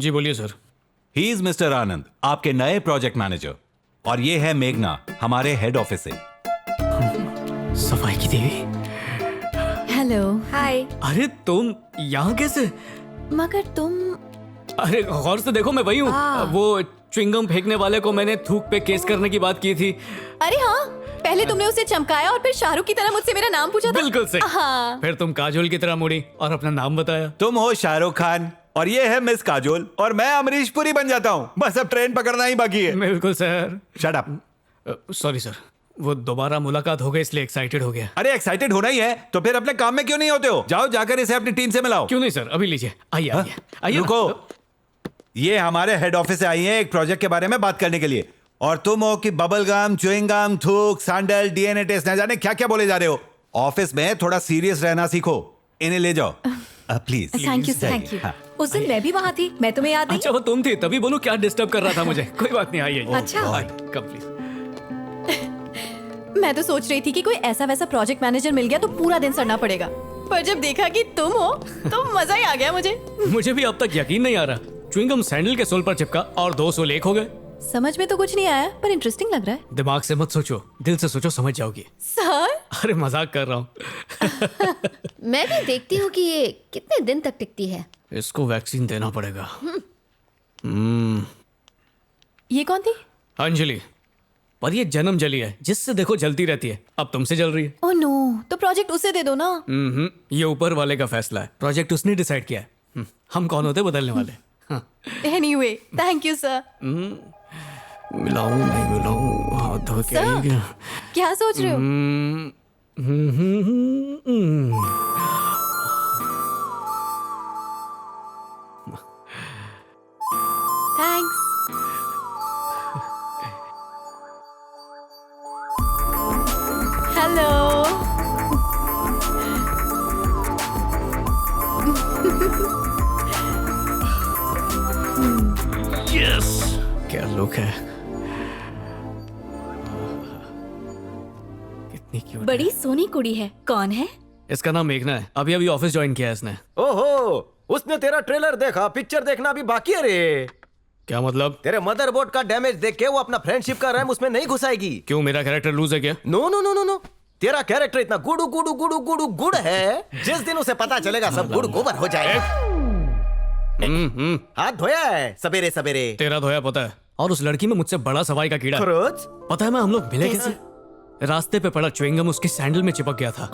जी बोलिए sir. He is mister आनंद, आपके नए प्रोजेक्ट मैनेजर, और ये है मेघना, हमारे हेड ऑफिस से। सफाई की देवी। हेलो। हाय। अरे तुम यहाँ कैसे? मगर तुम अरे गौर से देखो, मैं वही हूँ। वो च्युइंगम फेंकने वाले को मैंने थूक पे केस करने की बात की थी। अरे हाँ, पहले तुमने उसे चमकाया और फिर शाहरुख की तरह मुझसे मेरा नाम पूछा था। बिल्कुल सही। हाँ। फिर तुम काजोल की तरह मुड़ी और अपना नाम बताया। तुम हो शाहरुख खान और ये है मिस काजोल, और मैं अमरीश पुरी बन जाता हूँ। बस अब ट्रेन पकड़ना ही बाकी है। बिल्कुल sir. Shut up. Sorry sir, वो दोबारा मुलाकात हो गई इसलिए एक्साइटेड हो गया। अरे एक्साइटेड होना ही है तो फिर अपने काम में क्यों नहीं होते हो? जाओ जाकर इसे अपनी टीम से मिलाओ। क्यों नहीं सर, अभी लीजिए। आइए आइए आइए। रुको, ये हमारे हेड ऑफिस से आई हैं एक प्रोजेक्ट के बारे में बात करने के लिए, और तुम हो कि बबल गम, च्युइंग गम, थूक, सैंडल, डीएनए टेस्ट, न जाने क्या क्या बोले जा रहे हो। ऑफिस में थोड़ा सीरियस रहना सीखो। इन्हें ले जाओ please. Thank you thank you. उस दिन मैं भी वहाँ थी, मैं तुम्हें याद नहीं? अच्छा वो तुम थी, तभी बोलूं क्या डिस्टर्ब कर रहा था मुझे। कोई बात नहीं, आइए। अच्छा। Come please. मैं तो सोच रही थी कि कोई ऐसा वैसा प्रोजेक्ट मैनेजर मिल गया तो पूरा दिन सड़ना पड़ेगा, पर जब देखा कि तुम हो तो मजा ही आ गया मुझे। मुझे भी अब तक यकीन नहीं आ रहा, च्युइंगम सैंडल के सोल पर चिपका और 2 सोल एक हो गए। समझ में तो कुछ नहीं आया, पर इंटरेस्टिंग लग रहा है। दिमाग से मत सोचो, दिल से सोचो, समझ जाओगी। सर अरे मजाक कर रहा हूँ। मैं भी देखती हूँ कि ये कितने दिन तक टिकती है। इसको वैक्सीन देना पड़ेगा। ये कौन थी? अंजलि। पर ये जन्म जली है, जिससे देखो जलती रहती है। अब तुमसे जल रही है। ओह नो, तो प्रोजेक्ट उसे दे दो ना। ये ऊपर वाले का फैसला है, प्रोजेक्ट उसने डिसाइड किया है। हम कौन होते बदलने वाले। हाँ। Anyway, thank you sir. मिलाऊं नहीं मिलाऊं, हाथ धो के सर, आएंगे। क्या सोच रहे हो? थैंक्स। हेलो। यस, क्या लुक है। कितनी क्यूट। बड़ी सोनी कुड़ी है। कौन है? इसका नाम मेघना है, अभी अभी ऑफिस ज्वाइन किया है इसने। ओहो, उसने तेरा ट्रेलर देखा, पिक्चर देखना अभी बाकी है रे। क्या मतलब? तेरे मदरबोर्ड का डैमेज देख के वो अपना फ्रेंडशिप का रैम उसमें नहीं घुसाएगी। क्यों, मेरा कैरेक्टर लूज है क्या? No no no no no, तेरा कैरेक्टर इतना गुड़ू गुड़ू गुड़ू गुड़ू गुड़ है, जिस दिन उसे पता चलेगा सब गुड़ गोबर हो जाएगा। हाथ धोया है सवेरे सवेरे? तेरा धोया पता है, और उस लड़की में मुझसे बड़ा सवाई का कीड़ा है। खरोच? पता है मैं हम लोग मिले कैसे? रास्ते पे पड़ा च्युइंगम उसके सैंडल में चिपक गया था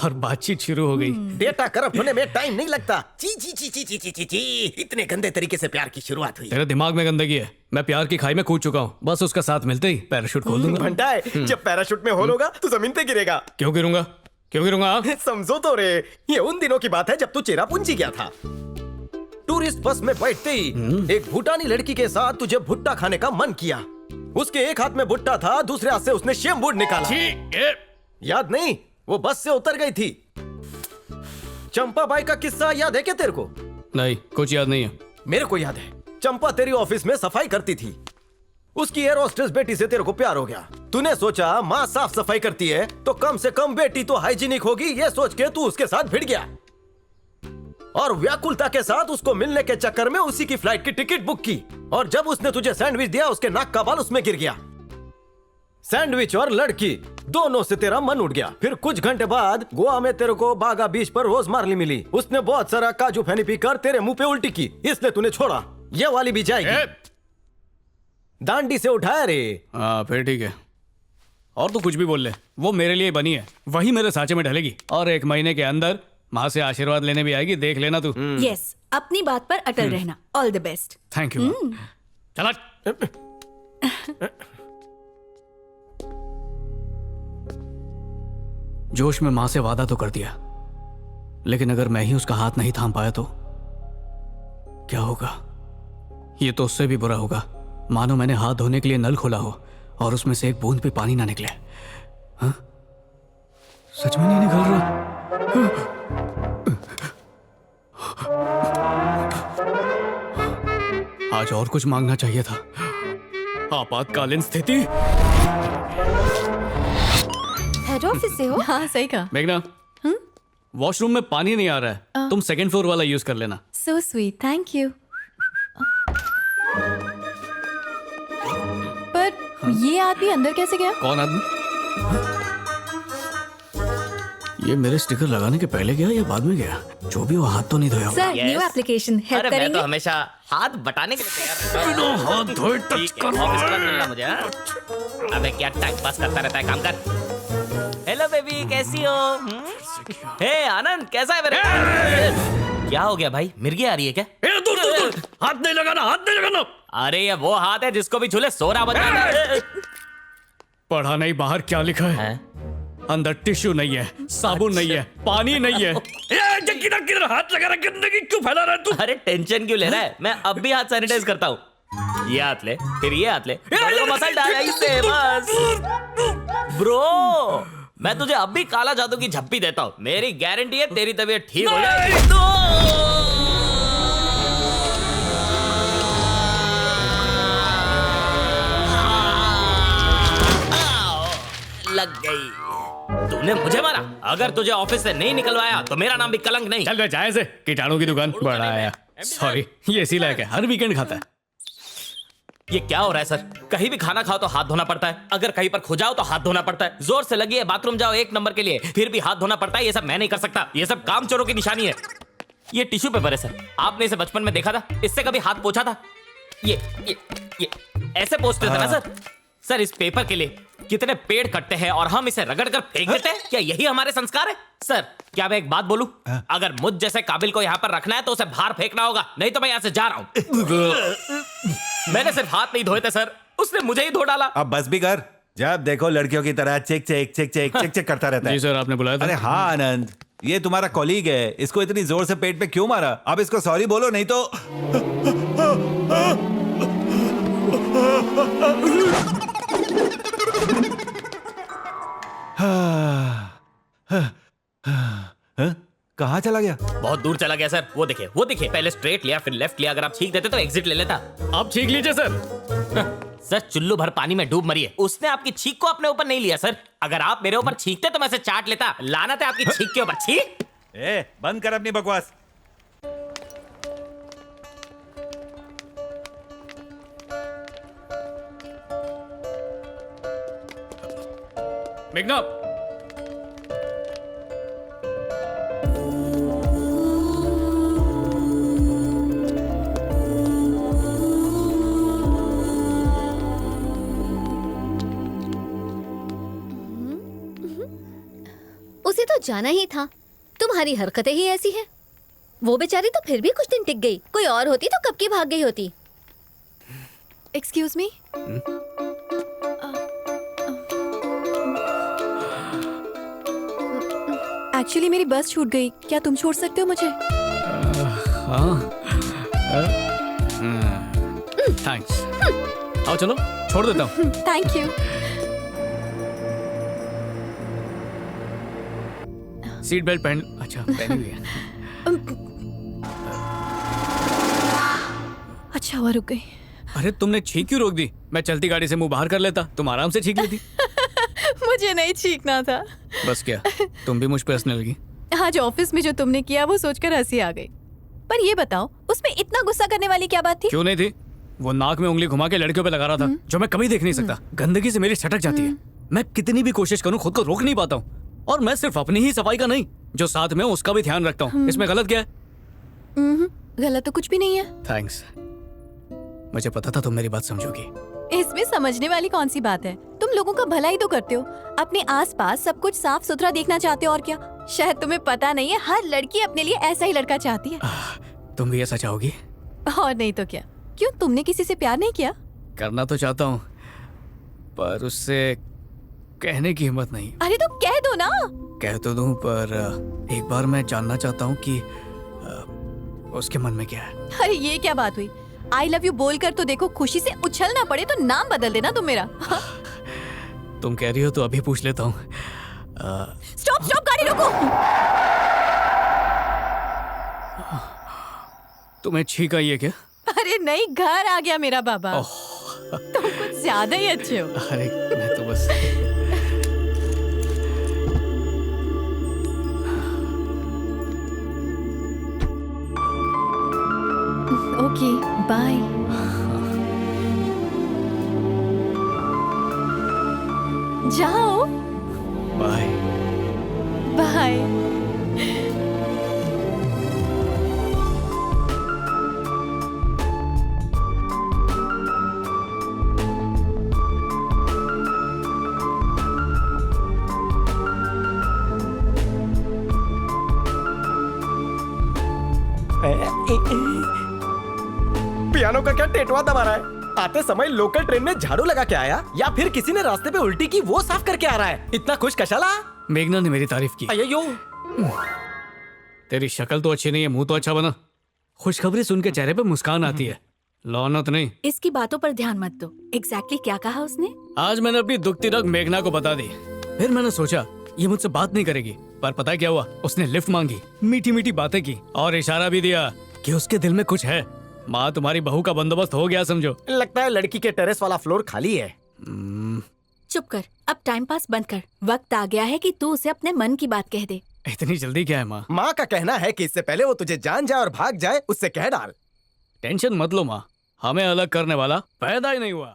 और बातचीत शुरू हो गई। डेटा करप्ट होने में टाइम नहीं लगता। ची ची ची ची ची ची ची ची, इतने गंदे तरीके से प्यार की शुरुआत हुई। तेरे दिमाग में गंदगी है। मैं प्यार की खाई में कूद चुका हूँ, बस उसका साथ मिलते ही पैराशूट खोल दूंगा। घंटा है, जब पैराशूट में होल होगा तो जमीन पे गिरेगा। क्यों गिरूंगा? क्यों गिरूंगा आप? समझो तो रे, ये उन दिनों की बात है जब तू चेरापूंजी गया था। टूरिस्ट बस में बैठते ही एक भूटानी लड़की के साथ तुझे भुट्टा खाने का मन किया। उसके एक हाथ में भुट्टा था, दूसरे हाथ से उसने शेमबूड निकाला। याद नहीं? वो बस से उतर गई थी। चंपा बाई का किस्सा याद है क्या तेरे को? नहीं, कुछ याद नहीं है। मेरे को याद है। चंपा तेरी ऑफिस में सफाई करती थी। उसकी एयर होस्टेस बेटी से तेरे को प्यार हो गया। तूने सोचा माँ साफ सफाई करती है तो कम से कम बेटी तो हाइजीनिक होगी, ये सोच के तू उसके साथ भिड़ गया और व्याकुलता के साथ उसको मिलने के चक्कर में उसी की फ्लाइट की टिकट बुक की। और जब उसने तुझे सैंडविच दिया, उसके नाक का बाल उसमें गिर गया। सैंडविच और लड़की दोनों से तेरा मन उठ गया। फिर कुछ घंटे बाद गोवा में तेरे को बागा बीच पर रोजमार्ली मिली। उसने बहुत सारा काजू फैनी पीकर तेरे मुंह पे उल्टी की, इसलिए तूने छोड़ा। ये वाली भी जाएगी। दांडी से उठाया रे। हाँ फिर ठीक है, और तू कुछ भी बोल ले, वो मेरे लिए बनी है, वही मेरे सांचे में ढलेगी और 1 महीने के अंदर माँ से आशीर्वाद लेने भी आएगी, देख लेना तू। यस, अपनी बात पर अटल रहना। All the best. Thank you. चला। जोश में माँ से वादा तो कर दिया, लेकिन अगर मैं ही उसका हाथ नहीं थाम पाया तो क्या होगा? ये तो उससे भी बुरा होगा। मानो मैंने हाथ धोने के लिए नल खोला हो और उसमें से एक बूंद भी पानी ना निकले। हाँ? सच में नहीं निकल रहा। आज और कुछ मांगना चाहिए था। आपातकालीन स्थिति। हेड ऑफिस से हो? हाँ सही कहा। मेघना, वॉशरूम में पानी नहीं आ रहा है, तुम 2nd फ्लोर वाला यूज कर लेना। So sweet, thank you. पर ये आदमी अंदर कैसे गया? कौन आदमी? ये मेरे स्टिकर लगाने के पहले गया या बाद में गया? जो भी वो हाथ तो नहीं धोया होगा। सर न्यू एप्लीकेशन हेल्प अरे मैं करेंगे? तो हमेशा हाथ बटाने के लिए तैयार रहता हूं। हाथ धोए टच ठीक है, ऑफिस वर्क मिलना मुझे, हाँ? अबे क्या टाइम पास करता रहता है, काम कर। हेलो बेबी, कैसी हो? हे आनंद, कैसा है मेरे? क्या हो गया भाई, मिर्गी आ रही है क्या? हाथ नहीं लगाना, हाथ नहीं लगाना। अरे ये वो हाथ है जिसको भी झूले सोरा बजा। पढ़ा नहीं बाहर क्या लिखा है? हैं? अंदर टिश्यू नहीं है, साबुन नहीं है, पानी नहीं है। किधर हाथ लगा रहा, गंदगी क्यों फैला रहा है तू? अरे टेंशन क्यों ले रहा है, मैं अब भी हाथ सैनिटाइज करता हूँ। ये हाथ ले, फिर ये हाथ ले, दोनों को मसल डाल इससे बस। ब्रो, मैं तुझे अब भी काला जादू की झप्पी देता हूँ, मेरी गारंटी है तेरी तबीयत ठीक हो जाएगी। लग गई। तूने मुझे मारा। अगर तुझे ऑफिस से नहीं निकलवाया तो मेरा नाम भी कलंक नहीं। चल बे जाए से, कीटाणु की दुकान बड़ा आया। सॉरी, ये इसी लायक है, हर वीकेंड खाता है। ये क्या हो रहा है सर? कहीं भी खाना खाओ तो हाथ धोना पड़ता है, अगर कहीं पर खो जाओ तो हाथ धोना पड़ता है, जोर से लगी है बाथरूम जाओ 1 नंबर के लिए फिर भी हाथ धोना पड़ता है। ये सब मैं नहीं कर सकता, ये सब कामचोरों की निशानी है। ये टिश्यू पेपर है सर, आपने इसे बचपन में देखा था? इससे कभी हाथ पोंछा था? ये ऐसे पोंछते थे ना सर? सर इस पेपर के लिए कितने पेड़ कटते हैं और हम इसे रगड़ कर फेंक देते हैं, क्या यही हमारे संस्कार है? सर क्या मैं एक बात बोलूं? अगर मुझ जैसे काबिल को यहाँ पर रखना है तो उसे बाहर फेंकना होगा, नहीं तो मैं यहाँ से जा रहा हूँ। मैंने सिर्फ हाथ नहीं धोए थे सर, उसने मुझे ही धो डाला। अब बस भी कर, जब देखो लड़कियों की तरह check check check check check check करता रहता है। जी सर, आपने बुलाया था? अरे हाँ आनंद, ये तुम्हारा कॉलीग है, इसको इतनी जोर से पेट पे क्यों मारा? अब इसको सॉरी बोलो, नहीं तो कहाँ चला गया? बहुत दूर चला गया सर। वो देखिए, पहले स्ट्रेट लिया फिर लेफ्ट लिया, अगर आप छींक देते तो एग्जिट ले लेता। आप छींक लीजिए सर। सर चुल्लू भर पानी में डूब मरी है, उसने आपकी छींक को अपने ऊपर नहीं लिया सर। अगर आप मेरे ऊपर छींकते तो मैं इसे चाट लेता। लानत है आपकी छींक के ऊपर। छींक। ए, बंद कर अपनी बकवास। मेघना, उसे तो जाना ही था, तुम्हारी हरकतें ही ऐसी हैं। वो बेचारी तो फिर भी कुछ दिन टिक गई, कोई और होती तो कब की भाग गई होती। Excuse me. एक्चुअली मेरी बस छूट गई, क्या तुम छोड़ सकते हो मुझे? थैंक्स। आओ चलो, छोड़ देता हूँ। Thank you. सीट बेल्ट पहन। अच्छा पहनी हुई है। अच्छा हुआ रुक गई। अरे तुमने छींक क्यों रोक दी? मैं चलती गाड़ी से मुंह बाहर कर लेता, तुम आराम से छींक लेती। मुझे नहीं छींकना था। बस क्या, तुम भी मुझ पे हंसने लगी? आज ऑफिस में जो तुमने किया वो सोचकर हंसी आ गई। पर ये बताओ, उसमें इतना गुस्सा करने वाली क्या बात थी? क्यों नहीं थी? वो नाक में उंगली घुमा के लड़कियों पे लगा रहा था, जो मैं कभी देख नहीं सकता। गंदगी से मेरी छटक जाती है, मैं कितनी भी कोशिश करूं खुद को रोक नहीं पाता हूँ। और मैं सिर्फ अपनी ही सफाई का नहीं, जो साथ में उसका भी ध्यान रखता हूँ। इसमें गलत क्या है? गलत तो कुछ भी नहीं है। थैंक्स, मुझे पता था तुम मेरी बात समझोगी। इसमें समझने वाली कौन सी बात है? तुम लोगों का भला ही तो करते हो, अपने आसपास सब कुछ साफ सुथरा देखना चाहते हो। और क्या, शायद तुम्हें पता नहीं है, हर लड़की अपने लिए ऐसा ही लड़का चाहती है। तुम भी ऐसा चाहोगी? और नहीं तो क्या। क्यों, तुमने किसी से प्यार नहीं किया? करना तो चाहता हूँ, पर उससे कहने की हिम्मत नहीं। अरे तो कह दो ना। कह तो दूं, पर एक बार मैं जानना चाहता हूँ कि उसके मन में क्या है। अरे ये क्या बात हुई? आई लव यू बोलकर तो देखो, खुशी से उछलना पड़े तो नाम बदल देना तुम मेरा। तुम कह रही हो तो अभी पूछ लेता हूँ। स्टॉप स्टॉप, गाड़ी रोको। तुम्हें छींक आई है क्या? अरे नहीं, घर आ गया मेरा बाबा। तुम कुछ ज्यादा ही अच्छे हो। अरे मैं तो बस। Okay bye. जाओ। बाय। बाय। पियानो का क्या टेटवा दबा रहा है? आते समय लोकल ट्रेन में झाड़ू लगा के आया या फिर किसी ने रास्ते पे उल्टी की वो साफ करके आ रहा है? इतना खुश कशाला? मेघना ने मेरी तारीफ की। अयो, तेरी शक्ल तो अच्छी नहीं है, मुंह तो अच्छा बना। खुशखबरी सुन के चेहरे पे मुस्कान आती है, लौनत नहीं। इसकी बातों पर ध्यान मत दो। एग्जैक्टली क्या कहा उसने? आज मैंने अपनी दुखती रग मेघना को बता दी। फिर मैंने सोचा ये मुझसे बात नहीं करेगी, पर पता क्या हुआ, उसने लिफ्ट मांगी, मीठी मीठी बातें की और इशारा भी दिया कि उसके दिल में कुछ है। माँ, तुम्हारी बहू का बंदोबस्त हो गया समझो। लगता है लड़की के टेरेस वाला फ्लोर खाली है। चुप कर, अब टाइम पास बंद कर। वक्त आ गया है कि तू उसे अपने मन की बात कह दे। इतनी जल्दी क्या है माँ? माँ का कहना है कि इससे पहले वो तुझे जान जाए और भाग जाए, उससे कह डाल। टेंशन मत लो माँ, हमें अलग करने वाला पैदा ही नहीं हुआ।